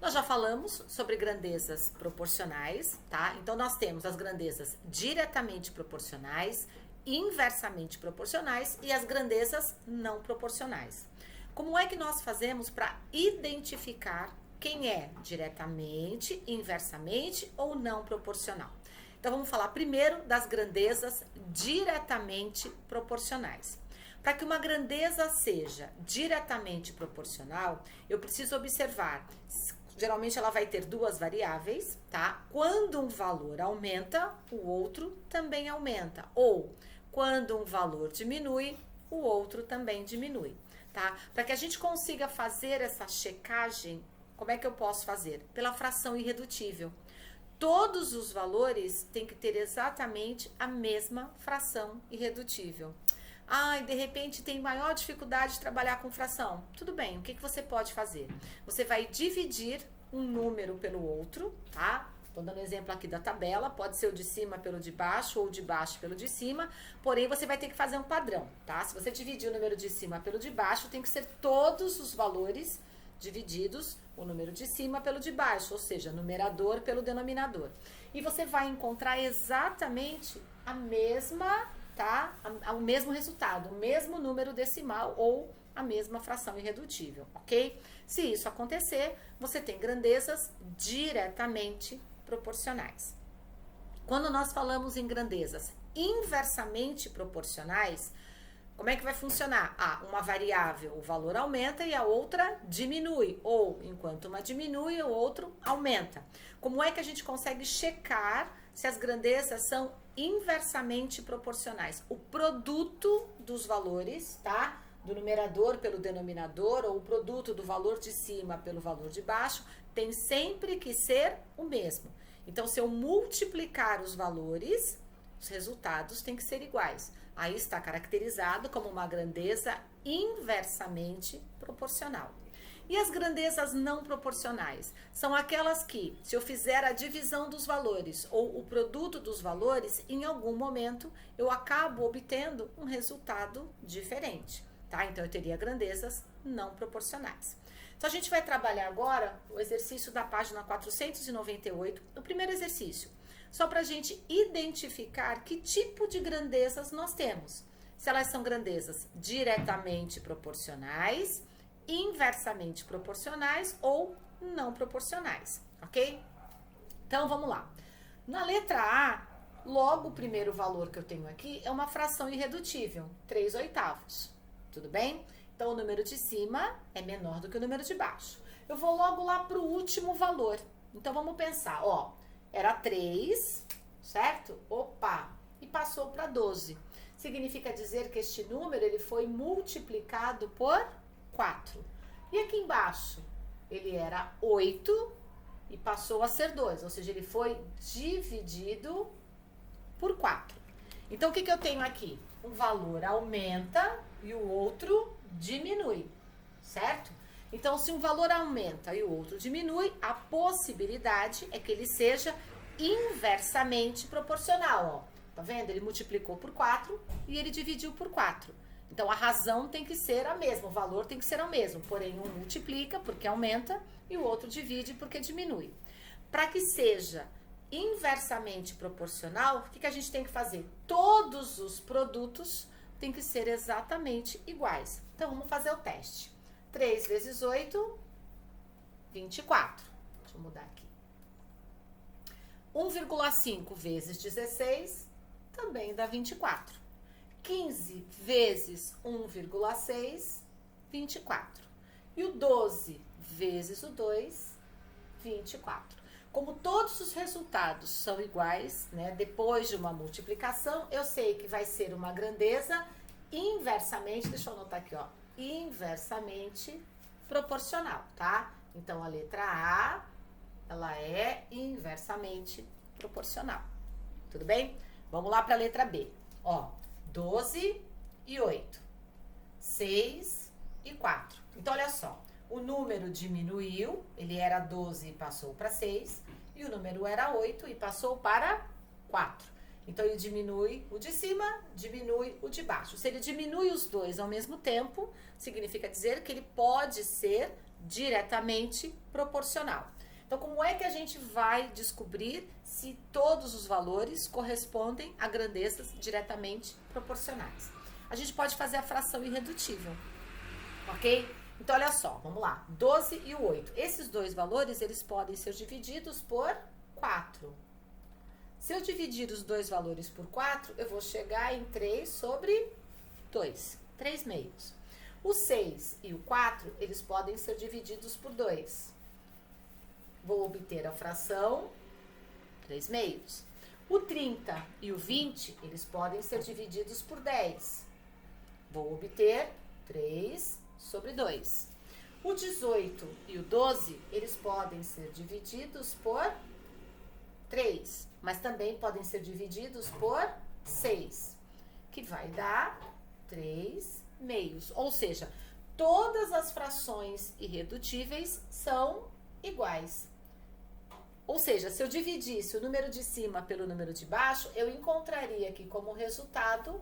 Nós já falamos sobre grandezas proporcionais, tá? Então, nós temos as grandezas diretamente proporcionais, inversamente proporcionais e as grandezas não proporcionais. Como é que nós fazemos para identificar quem é diretamente, inversamente ou não proporcional? Então, vamos falar primeiro das grandezas diretamente proporcionais. Para que uma grandeza seja diretamente proporcional, eu preciso observar, geralmente ela vai ter duas variáveis, tá? Quando um valor aumenta, o outro também aumenta. Ou, quando um valor diminui, o outro também diminui, tá? Para que a gente consiga fazer essa checagem, como é que eu posso fazer? Pela fração irredutível. Todos os valores têm que ter exatamente a mesma fração irredutível. Ai, de repente tem maior dificuldade de trabalhar com fração. Tudo bem, o que você pode fazer? Você vai dividir um número pelo outro, tá? Estou dando exemplo aqui da tabela, pode ser o de cima pelo de baixo ou o de baixo pelo de cima, porém você vai ter que fazer um padrão, tá? Se você dividir o número de cima pelo de baixo, tem que ser todos os valores divididos o número de cima pelo de baixo, ou seja, numerador pelo denominador. E você vai encontrar exatamente a mesma, tá? O mesmo resultado, o mesmo número decimal ou a mesma fração irredutível, ok? Se isso acontecer, você tem grandezas diretamente proporcionais. Quando nós falamos em grandezas inversamente proporcionais, como é que vai funcionar? Uma variável, o valor aumenta e a outra diminui. Ou, enquanto uma diminui, o outro aumenta. Como é que a gente consegue checar se as grandezas são inversamente proporcionais? O produto dos valores, tá? Do numerador pelo denominador, ou o produto do valor de cima pelo valor de baixo, tem sempre que ser o mesmo. Então, se eu multiplicar os valores, os resultados têm que ser iguais. Aí está caracterizado como uma grandeza inversamente proporcional. E as grandezas não proporcionais? São aquelas que, se eu fizer a divisão dos valores ou o produto dos valores, em algum momento eu acabo obtendo um resultado diferente, tá? Então eu teria grandezas não proporcionais. Então a gente vai trabalhar agora o exercício da página 498, o primeiro exercício. Só para a gente identificar que tipo de grandezas nós temos. Se elas são grandezas diretamente proporcionais, inversamente proporcionais ou não proporcionais, ok? Então, vamos lá. Na letra A, logo o primeiro valor que eu tenho aqui é uma fração irredutível, 3/8. Tudo bem? Então, o número de cima é menor do que o número de baixo. Eu vou logo lá para o último valor. Então, vamos pensar, ó. Era 3, certo? Opa! E passou para 12. Significa dizer que este número ele foi multiplicado por 4. E aqui embaixo, ele era 8 e passou a ser 2. Ou seja, ele foi dividido por 4. Então, o que eu tenho aqui? Um valor aumenta e o outro diminui, certo? Então, se um valor aumenta e o outro diminui, a possibilidade é que ele seja inversamente proporcional, ó. Tá vendo? Ele multiplicou por 4 e ele dividiu por 4. Então, a razão tem que ser a mesma, o valor tem que ser o mesmo. Porém, um multiplica porque aumenta e o outro divide porque diminui. Para que seja inversamente proporcional, o que a gente tem que fazer? Todos os produtos têm que ser exatamente iguais. Então, vamos fazer o teste. 3 vezes 8, 24. Deixa eu mudar aqui. 1,5 vezes 16 também dá 24. 15 vezes 1,6, 24. E o 12 vezes o 2, 24. Como todos os resultados são iguais, né, depois de uma multiplicação, eu sei que vai ser uma grandeza inversamente, deixa eu anotar aqui, ó, inversamente proporcional, tá? Então, a letra A, ela é inversamente proporcional. Tudo bem? Vamos lá para a letra B. Ó, 12 e 8. 6 e 4. Então, olha só. O número diminuiu, ele era 12 e passou para 6. E o número era 8 e passou para 4. Então, ele diminui o de cima, diminui o de baixo. Se ele diminui os dois ao mesmo tempo, significa dizer que ele pode ser diretamente proporcional. Então, como é que a gente vai descobrir se todos os valores correspondem a grandezas diretamente proporcionais? A gente pode fazer a fração irredutível, ok? Então, olha só, vamos lá. 12 e o 8. Esses dois valores, eles podem ser divididos por 4. Se eu dividir os dois valores por 4, eu vou chegar em 3 sobre 2. 3 meios. O 6 e o 4, eles podem ser divididos por 2. Vou obter a fração 3 meios. O 30 e o 20, eles podem ser divididos por 10. Vou obter 3 sobre 2. O 18 e o 12, eles podem ser divididos por 3, mas também podem ser divididos por 6, que vai dar 3 meios. Ou seja, todas as frações irredutíveis são iguais. Ou seja, se eu dividisse o número de cima pelo número de baixo, eu encontraria aqui como resultado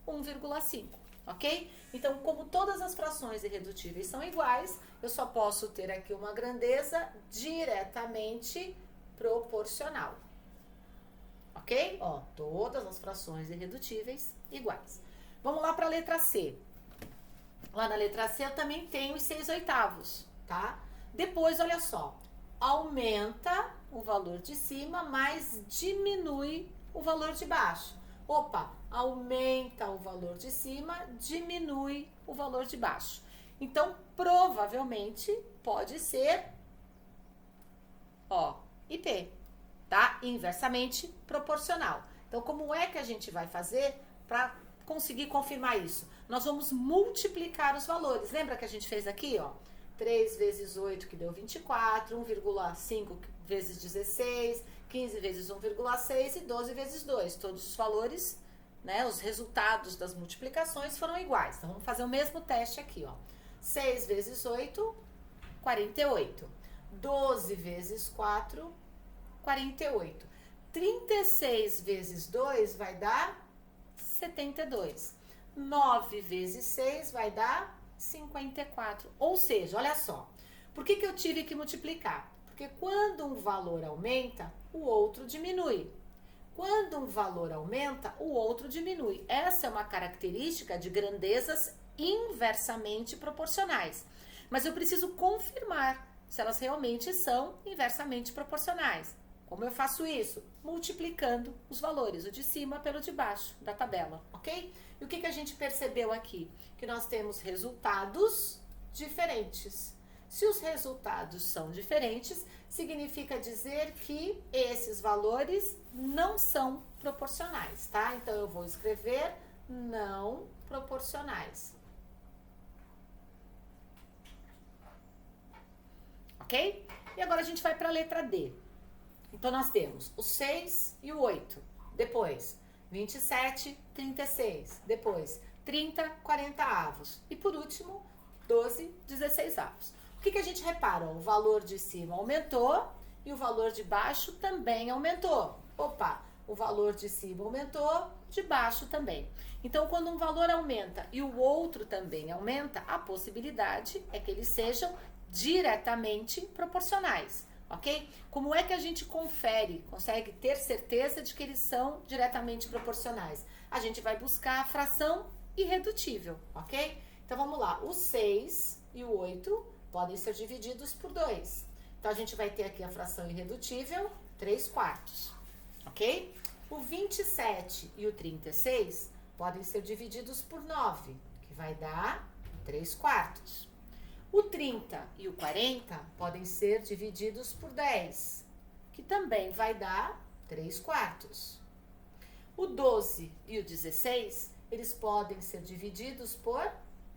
1,5, ok? Então, como todas as frações irredutíveis são iguais, eu só posso ter aqui uma grandeza diretamente proporcional, ok? Ó, todas as frações irredutíveis iguais. Vamos lá para a letra C. Lá na letra C eu também tenho os 6/8, tá? Depois, olha só, aumenta o valor de cima, mas diminui o valor de baixo. Opa, aumenta o valor de cima, diminui o valor de baixo. Então, provavelmente, pode ser, ó, IP, tá? Inversamente proporcional. Então, como é que a gente vai fazer para conseguir confirmar isso? Nós vamos multiplicar os valores. Lembra que a gente fez aqui, ó? 3 vezes 8, que deu 24, 1,5 vezes 16, 15 vezes 1,6 e 12 vezes 2. Todos os valores, né, os resultados das multiplicações foram iguais. Então, vamos fazer o mesmo teste aqui, ó. 6 vezes 8, 48. 12 vezes 4, 48. 36 vezes 2 vai dar 72. 9 vezes 6 vai dar 54. Ou seja, olha só, por que eu tive que multiplicar? Porque quando um valor aumenta, o outro diminui. Quando um valor aumenta, o outro diminui. Essa é uma característica de grandezas inversamente proporcionais. Mas eu preciso confirmar se elas realmente são inversamente proporcionais. Como eu faço isso? Multiplicando os valores, o de cima pelo de baixo da tabela, ok? E o que a gente percebeu aqui? Que nós temos resultados diferentes. Se os resultados são diferentes, significa dizer que esses valores não são proporcionais, tá? Então, eu vou escrever não proporcionais. Ok? E agora a gente vai para a letra D. Então, nós temos o 6 e o 8. Depois, 27, 36. Depois, 30, 40 avos. E por último, 12, 16 avos. O que a gente repara? O valor de cima aumentou e o valor de baixo também aumentou. Opa, o valor de cima aumentou, de baixo também. Então, quando um valor aumenta e o outro também aumenta, a possibilidade é que eles sejam diretamente proporcionais. Ok? Como é que a gente consegue ter certeza de que eles são diretamente proporcionais? A gente vai buscar a fração irredutível, ok? Então, vamos lá. O 6 e o 8 podem ser divididos por 2. Então, a gente vai ter aqui a fração irredutível, 3/4, ok? O 27 e o 36 podem ser divididos por 9, que vai dar 3/4. O 30 e o 40 podem ser divididos por 10, que também vai dar 3/4. O 12 e o 16, eles podem ser divididos por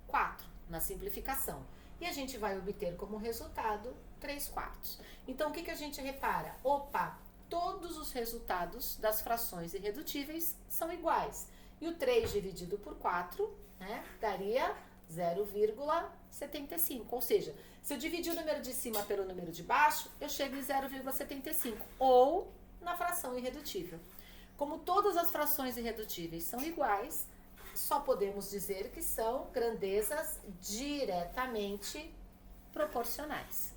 4, na simplificação. E a gente vai obter como resultado 3/4. Então, o que a gente repara? Opa, todos os resultados das frações irredutíveis são iguais. E o 3 dividido por 4, né, daria 0,75, ou seja, se eu dividir o número de cima pelo número de baixo, eu chego em 0,75, ou na fração irredutível. Como todas as frações irredutíveis são iguais, só podemos dizer que são grandezas diretamente proporcionais.